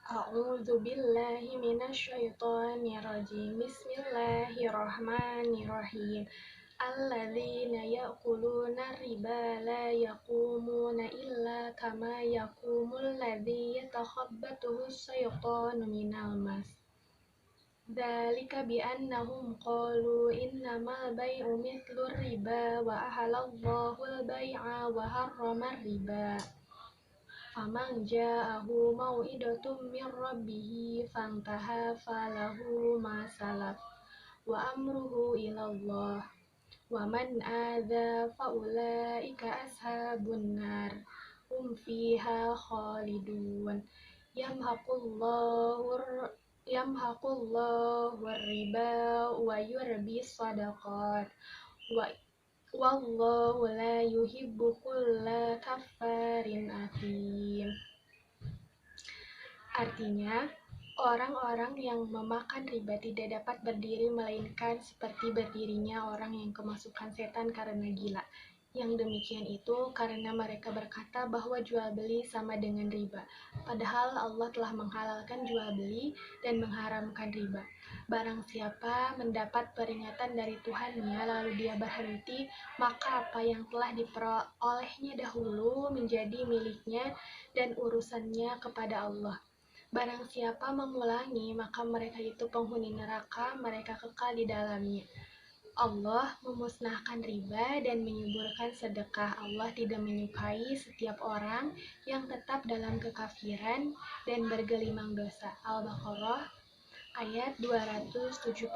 A'udzu billahi minasyaitonir rajim. Bismillahirrahmanirrahim. Alladzina ya'kuluna riba la yaqumuna illa kama yaqumul ladzi yatakhabbathu syaitanu minal mas. Dzalika bi'annahum qalu innamal bai'u mithlur riba wa ahallallahu al-bai'a wa harramar riba. Faman ja'ahu mau'idatum min rabbihi fantaha falahu ma salaf wa amruhu ilallah wa man adza faulaika ashabun nar hum fiha khalidun yamhaqullahu riba wa yurbi sadaqat wa wallahu la yuhibbu kulla kaffarin athim. Artinya, orang-orang yang memakan riba tidak dapat berdiri melainkan seperti berdirinya orang yang kemasukan setan karena gila. Yang demikian itu karena mereka berkata bahwa jual beli sama dengan riba. Padahal Allah telah menghalalkan jual beli dan mengharamkan riba. Barang siapa mendapat peringatan dari Tuhannya lalu dia berhenti, maka apa yang telah diperolehnya dahulu menjadi miliknya dan urusannya kepada Allah. Barang siapa mengulangi, maka mereka itu penghuni neraka, mereka kekal di dalamnya. Allah memusnahkan riba dan menyuburkan sedekah. Allah tidak menyukai setiap orang yang tetap dalam kekafiran dan bergelimang dosa. Al-Baqarah ayat 275-276.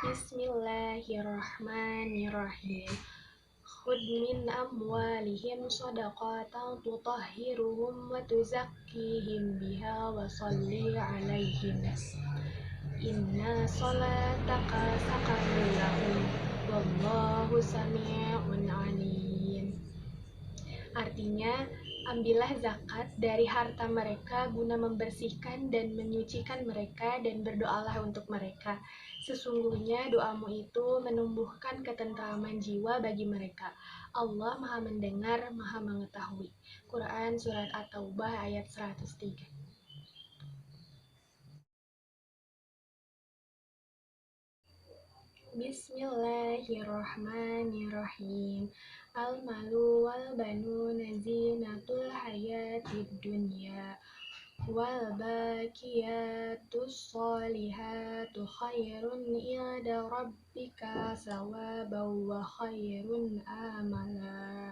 Bismillahirrahmanirrahim. Khudh min amwalihim shadaqatan tutahhiruhum wa tuzakkihim biha wa shalli 'alaihim. Inna salataka sakanun lahum wallahu sami'un 'alim. Artinya, ambillah zakat dari harta mereka guna membersihkan dan menyucikan mereka dan berdoalah untuk mereka. Sesungguhnya doamu itu menumbuhkan ketentraman jiwa bagi mereka. Allah Maha Mendengar, Maha Mengetahui. Quran Surat At-Taubah ayat 103. Bismillahirrahmanirrahim. Al-malu wal banuna zinatul hayatid dunya wal baqiyatus solihatu khairun inda rabbika sawaban wa khairun amala.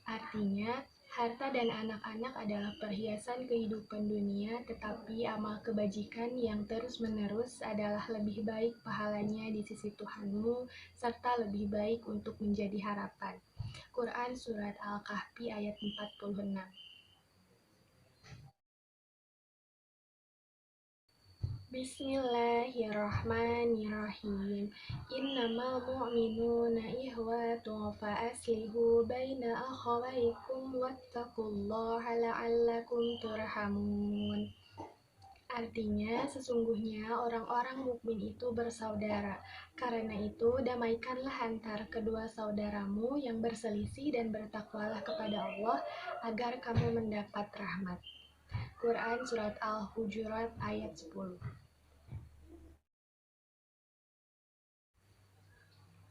Artinya, harta dan anak-anak adalah perhiasan kehidupan dunia, tetapi amal kebajikan yang terus-menerus adalah lebih baik pahalanya di sisi Tuhanmu, serta lebih baik untuk menjadi harapan. Quran Surat Al-Kahfi ayat 46. Bismillahirrahmanirrahim. Innamal mu'minuna ihwatun fa aslihu baina akhawaykum wattaqullaha la'allakum turhamun. Artinya, sesungguhnya orang-orang mukmin itu bersaudara. Karena itu, damaikanlah antara kedua saudaramu yang berselisih dan bertakwalah kepada Allah agar kamu mendapat rahmat. Quran Surat Al-Hujurat ayat 10.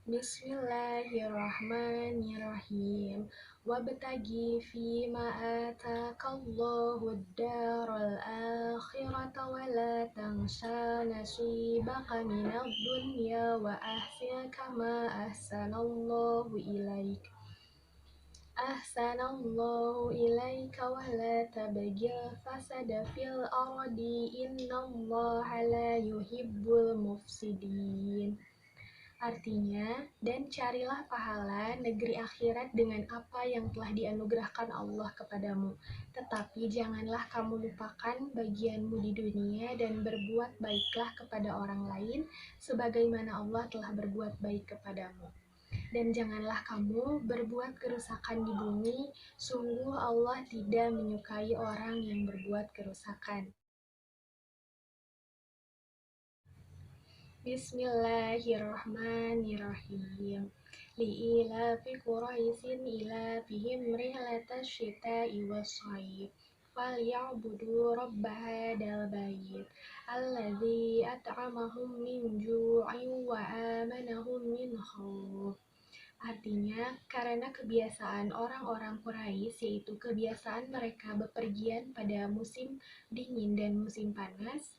Bismillahirrahmanirrahim. Wabtagi fima atakallahu ad-daral akhirata wa la tansha nasibaka minad dunya wa ahsin kama ahsanallahu ilaika wa la tabghil fasada fil ardi innallaha la yuhibbul mufsidin. Artinya, dan carilah pahala negeri akhirat dengan apa yang telah dianugerahkan Allah kepadamu. Tetapi janganlah kamu lupakan bagianmu di dunia dan berbuat baiklah kepada orang lain sebagaimana Allah telah berbuat baik kepadamu. Dan janganlah kamu berbuat kerusakan di bumi, sungguh Allah tidak menyukai orang yang berbuat kerusakan. Bismillahirrahmanirrahim. li'ilafi Quraisyin ilafihim rihlatash syita'i was-shayf falyabudu rabb hadzal bait alladzi at'amahum min ju'in wa amanahum min khauf. Artinya, karena kebiasaan orang-orang Quraisy, yaitu kebiasaan mereka bepergian pada musim dingin dan musim panas,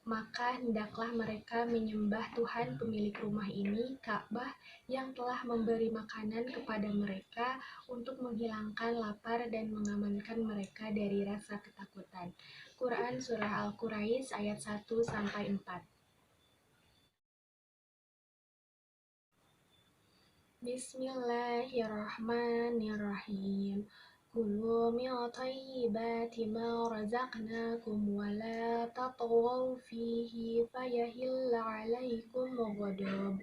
maka hendaklah mereka menyembah Tuhan pemilik rumah ini, Ka'bah, yang telah memberi makanan kepada mereka untuk menghilangkan lapar dan mengamankan mereka dari rasa ketakutan. Quran Surah Al-Quraisy ayat 1-4. Bismillahirrahmanirrahim. Kulu min thayyibati ma razaqnakum wa la tatghaw fihi fayahilla 'alaikum ghadab.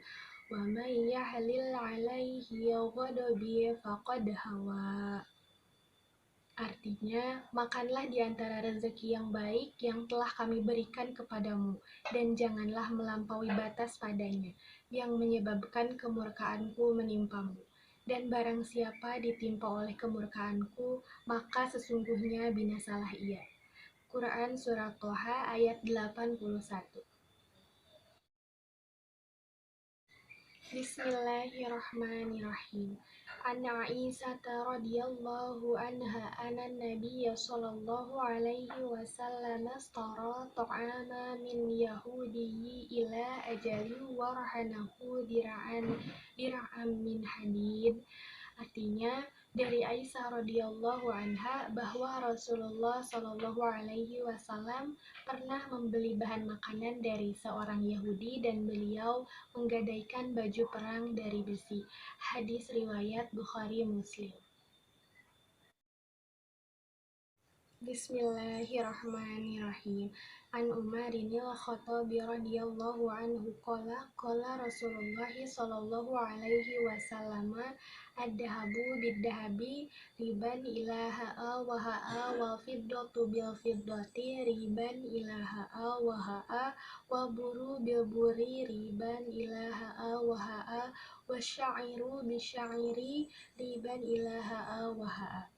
Wa man yahlil 'alaihi ghadabi faqad hawa. Artinya, makanlah di antara rezeki yang baik yang telah kami berikan kepadamu, dan janganlah melampaui batas padanya, yang menyebabkan kemurkaanku menimpamu. Dan barang siapa ditimpa oleh kemurkaanku, maka sesungguhnya binasalah ia. Quran Surah Toha ayat 81. Bismillahirrahmanirrahim. An Aisyah radhiyallahu anha anna Nabiy sallallahu alaihi wasallam astara ta'ama min yahudiyyi ila ajali warhanahu dir'an min hadid. Artinya, dari Aisyah radhiyallahu anha bahwa Rasulullah sallallahu alaihi wasallam pernah membeli bahan makanan dari seorang Yahudi dan beliau menggadaikan baju perang dari besi. Hadis riwayat Bukhari Muslim. Bismillahirrahmanirrahim. An Umar bin Khattab radhiyallahu anhu qala Rasulullah sallallahu alaihi wasallam ad-dahabu bid-dahabi riban ilaha wa ha'a wa fiddatu bil fiddati riban ilaha wa ha'a wa buru bil buri riban ilaha wa ha'a wa sya'iru bisya'iri riban ilaha wa ha'a.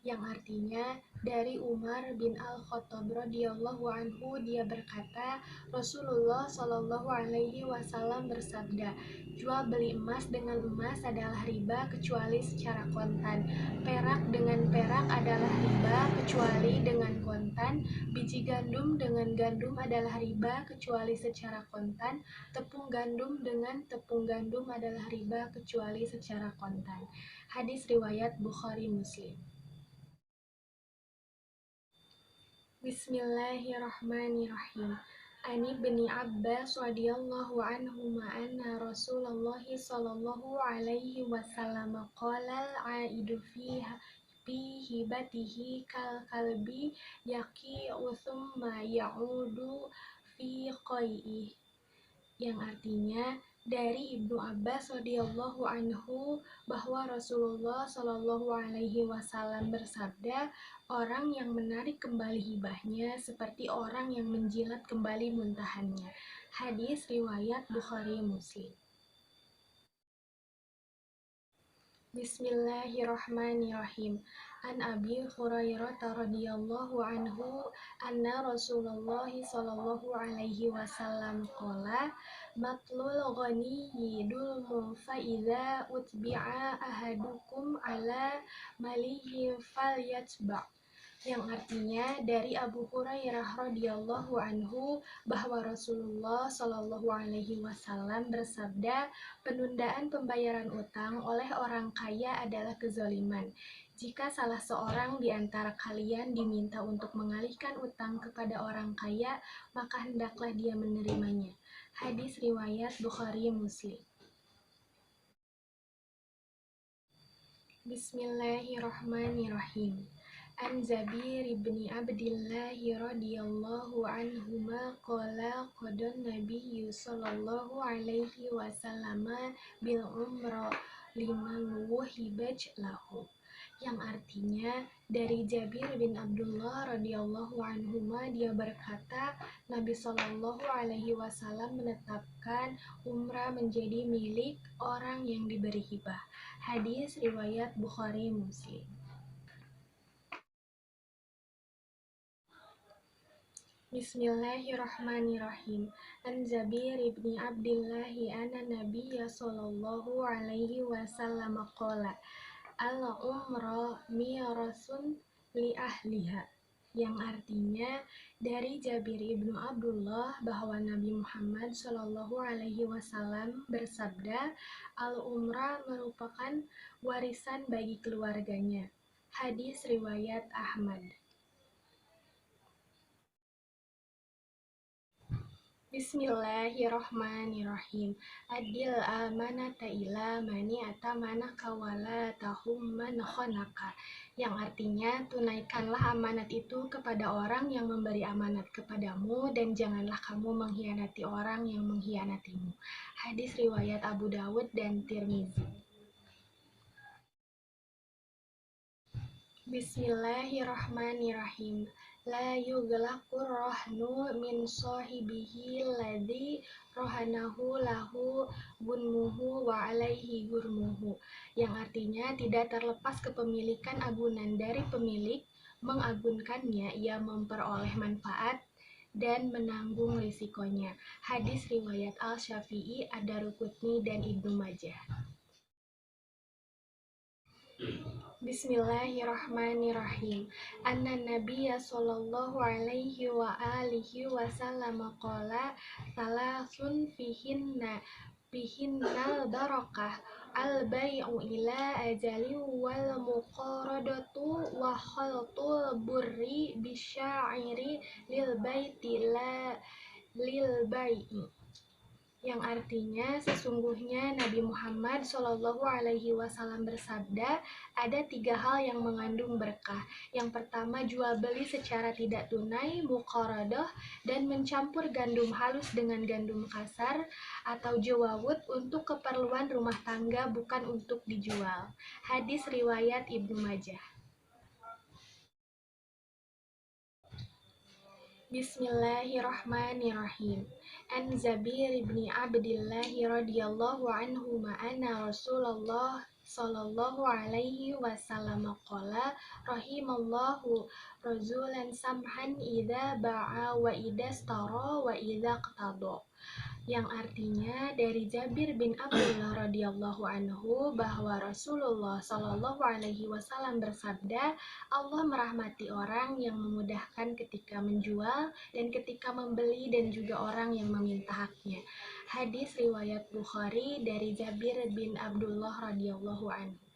Yang artinya, dari Umar bin Al-Khattab radhiyallahu anhu, dia berkata, Rasulullah shallallahu alaihi wasallam bersabda, jual beli emas dengan emas adalah riba kecuali secara kontan, perak dengan perak adalah riba kecuali dengan kontan, biji gandum dengan gandum adalah riba kecuali secara kontan, tepung gandum dengan tepung gandum adalah riba kecuali secara kontan. Hadis riwayat Bukhari Muslim. Bismillahirrahmanirrahim. An Ibni Abbas radhiyallahu anhuma anna Rasulullah sallallahu alaihi wasallam qala al-aidu fi hibatihi kal kalbi yaqi'u thumma ya'udu fi qai'ih. Yang artinya, dari Ibnu Abbas radhiyallahu anhu bahwa Rasulullah shallallahu alaihi wasallam bersabda, orang yang menarik kembali hibahnya seperti orang yang menjilat kembali muntahannya. Hadis riwayat Bukhari Muslim. Bismillahirrahmanirrahim. An Abi Hurairah radhiyallahu anhu anna Rasulullah sallallahu alaihi wasallam qala matlul ghaniyyi dulmu fa idza utbi'a ahadukum ala malihi falyatba'. Yang artinya, dari Abu Hurairah radhiyallahu anhu bahwa Rasulullah shallallahu alaihi wasallam bersabda, penundaan pembayaran utang oleh orang kaya adalah kezaliman. Jika salah seorang di antara kalian diminta untuk mengalihkan utang kepada orang kaya, maka hendaklah dia menerimanya. Hadis riwayat Bukhari Muslim. Bismillahirrahmanirrahim. An Jabir bin Abdillah radhiyallahu anhuma qala qadan Nabiy sallallahu alaihi wasallam bil umrah liman wuhibaj lahu. yang artinya dari Jabir bin Abdullah radhiyallahu anhuma dia berkata, Nabi Shallallahu alaihi wasallam menetapkan umrah menjadi milik orang yang diberi hibah. Hadis riwayat Bukhari Muslim. Bismillahirrahmanirrahim. An Jabir bin Abdullah anna Nabiyya sallallahu alaihi wasallam qala al-umrah mirasun li ahliha, yang artinya dari Jabir ibnu Abdullah bahwa Nabi Muhammad Shallallahu Alaihi Wasallam bersabda, al-umrah merupakan warisan bagi keluarganya. Hadis riwayat Ahmad. Bismillahirrahmanirrahim. Adil amanata ila mani atamanaka wala tahum man khonaka, yang artinya tunaikanlah amanat itu kepada orang yang memberi amanat kepadamu dan janganlah kamu mengkhianati orang yang mengkhianatimu. Hadis riwayat Abu Dawud dan Tirmizi. Bismillahirrahmanirrahim. La yughlaqur rahnu min sahibihi ladzi rohanahu lahu gunmuhu wa alaihi gurmuhu, yang artinya tidak terlepas kepemilikan agunan dari pemilik, mengagunkannya ia memperoleh manfaat dan menanggung risikonya. Hadis riwayat Al-Syafi'i, Ad-Daruqutni dan Ibnu Majah. Bismillahirrahmanirrahim. Anna Nabiyya sallallahu alaihi wa alihi wasallam qala salasun fihinnal barakah al-bai'u ila ajali wal muqaradatu wa khaltul burri bisya'iri lil baiti la lil bai'i, yang artinya sesungguhnya Nabi Muhammad Shallallahu Alaihi Wasallam bersabda, ada 3 hal yang mengandung berkah. Yang pertama, jual beli secara tidak tunai, muqaradah, dan mencampur gandum halus dengan gandum kasar atau jawawut untuk keperluan rumah tangga, bukan untuk dijual. Hadis riwayat Ibnu Majah. Bismillahirrahmanirrahim. An Jabir bin Abdullah radhiyallahu anhu anna Rasulullah sallallahu alaihi wasallam qala rahimallahu rajulan samhan idza ba'a wa idza stara wa idza qtada, yang artinya dari Jabir bin Abdullah radhiyallahu anhu bahwa Rasulullah Shallallahu alaihi wasallam bersabda, Allah merahmati orang yang memudahkan ketika menjual dan ketika membeli dan juga orang yang meminta haknya. Hadis riwayat Bukhari dari Jabir bin Abdullah radhiyallahu anhu.